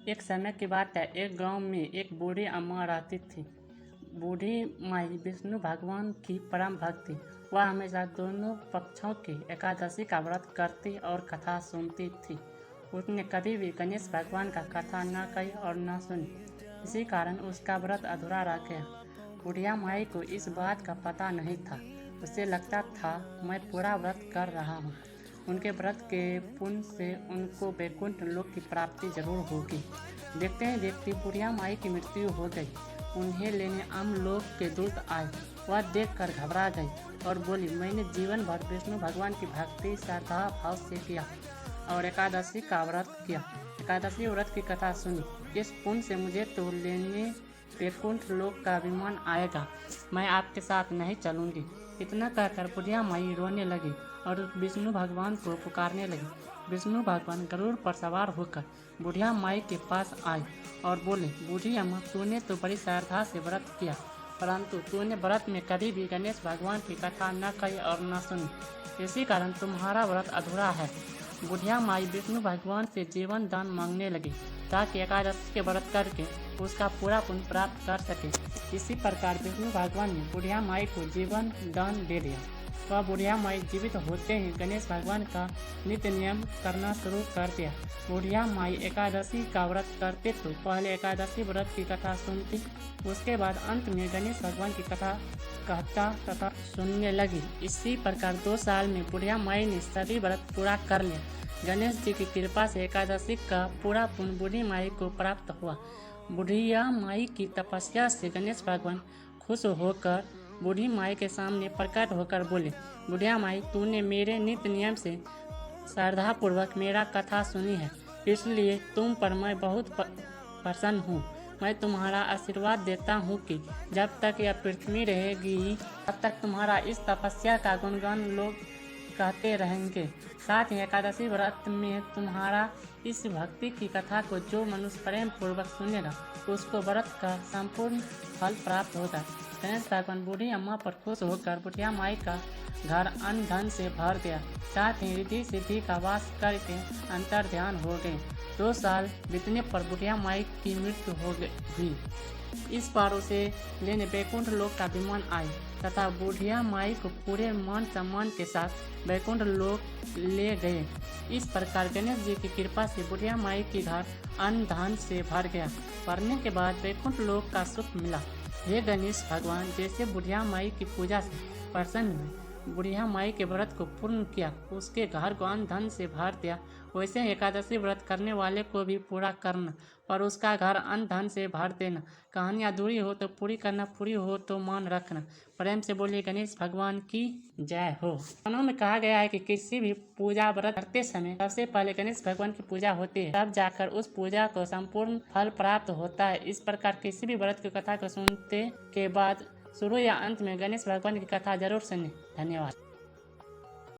एक समय की बात है, एक गांव में एक बूढ़ी अम्मा रहती थी। बूढ़ी माई विष्णु भगवान की परम भक्त थी। वह हमेशा दोनों पक्षों की एकादशी का व्रत करती और कथा सुनती थी। उसने कभी भी गणेश भगवान का कथा न कही और न सुनी। इसी कारण उसका व्रत अधूरा रह गया। बुढ़िया माई को इस बात का पता नहीं था। उसे लगता था, मैं पूरा व्रत कर रहा हूँ, उनके व्रत के पुण्य से उनको वैकुंठ लोक की प्राप्ति जरूर होगी। देखते ही देखते बुढ़िया माई की मृत्यु हो गई। उन्हें लेने लोक के दूत आए। वह देखकर घबरा गई और बोली, मैंने जीवन भर विष्णु भगवान की भक्ति श्रद्धा भाव से किया और एकादशी का व्रत किया। एकादशी व्रत की कथा सुनी। इस पुण्य से मुझे तो लेने वैकुंठ लोक का विमान आएगा। मैं आपके साथ नहीं चलूंगी। इतना कहकर बुढ़िया माई रोने लगी और विष्णु भगवान को पुकारने लगी। विष्णु भगवान गरुड़ पर सवार होकर बुढ़िया माई के पास आए और बोले, बूढ़ी अम्मा, तूने तो बड़ी श्रद्धा से व्रत किया, परंतु तूने व्रत में कभी भी गणेश भगवान की कथा न कही और न सुनी। इसी कारण तुम्हारा व्रत अधूरा है। बुढ़िया माई विष्णु भगवान से जीवन दान मांगने लगी ताकि एकादशी के व्रत करके उसका पूरा पुण्य प्राप्त कर सके। इसी प्रकार विष्णु भगवान ने बुढ़िया माई को जीवन दान दे दिया। वह बुढ़िया माई जीवित होते ही गणेश भगवान का नित्य नियम करना शुरू कर दिया। बुढ़िया माई एकादशी का व्रत करते तो पहले एकादशी व्रत की कथा सुनती, उसके बाद अंत में गणेश भगवान की कथा कहता तथा सुनने लगी। इसी प्रकार 2 साल में बुढ़िया माई ने सभी व्रत पूरा कर लिया। गणेश जी की कृपा से एकादशी का पूरा पुण्य बूढ़ी माई को प्राप्त हुआ। बुढ़िया माई की तपस्या से गणेश भगवान खुश होकर बूढ़ी माई के सामने प्रकट होकर बोले, बुढ़िया माई, तूने मेरे नित्य नियम से श्रद्धापूर्वक मेरा कथा सुनी है, इसलिए तुम पर मैं बहुत प्रसन्न हूँ। मैं तुम्हारा आशीर्वाद देता हूँ कि जब तक यह पृथ्वी रहेगी तब तक तुम्हारा इस तपस्या का गुणगान लोग कहते रहेंगे। साथ ही एकादशी व्रत में तुम्हारा इस भक्ति की कथा को जो मनुष्य प्रेम पूर्वक सुनेगा, उसको व्रत का संपूर्ण फल प्राप्त होगा। गणेश भगवान बूढ़ी अम्मा पर खुश होकर बुढ़िया माई का घर अन्न धन से भर दिया। साथ ही रिद्धि सिद्धि का वास करके अंतर ध्यान हो गए। 2 साल बीतने पर बुढ़िया माई की मृत्यु हुई। इस बार उसे लेने वैकुंठ लोक का विमान आए तथा बुढ़िया माई को पूरे मान सम्मान के साथ वैकुंठ लोक ले गए। इस प्रकार गणेश जी की कृपा से बुढ़िया माई की घर अन्न धन से भर गया। भरने के बाद वैकुंठ लोक का सुख मिला। हे गणेश भगवान, जैसे बुढ़िया माई की पूजा से प्रसन्न हुए, बुढ़िया माई के व्रत को पूर्ण किया, उसके घर को अन्न धन से भर दिया, वैसे ही एकादशी व्रत करने वाले को भी पूरा करना और उसका घर अन्न धन से भर देना। कहानी अधूरी हो तो पूरी करना, पूरी हो तो मान रखना। प्रेम से बोलिए गणेश भगवान की जय हो। पुराणों में कहा गया है कि किसी भी पूजा व्रत करते समय सबसे पहले गणेश भगवान की पूजा होती है, तब जाकर उस पूजा को संपूर्ण फल प्राप्त होता है। इस प्रकार किसी भी व्रत की कथा को सुनते के बाद शुरू या अंत में गणेश भगवान की कथा जरूर सुने। धन्यवाद।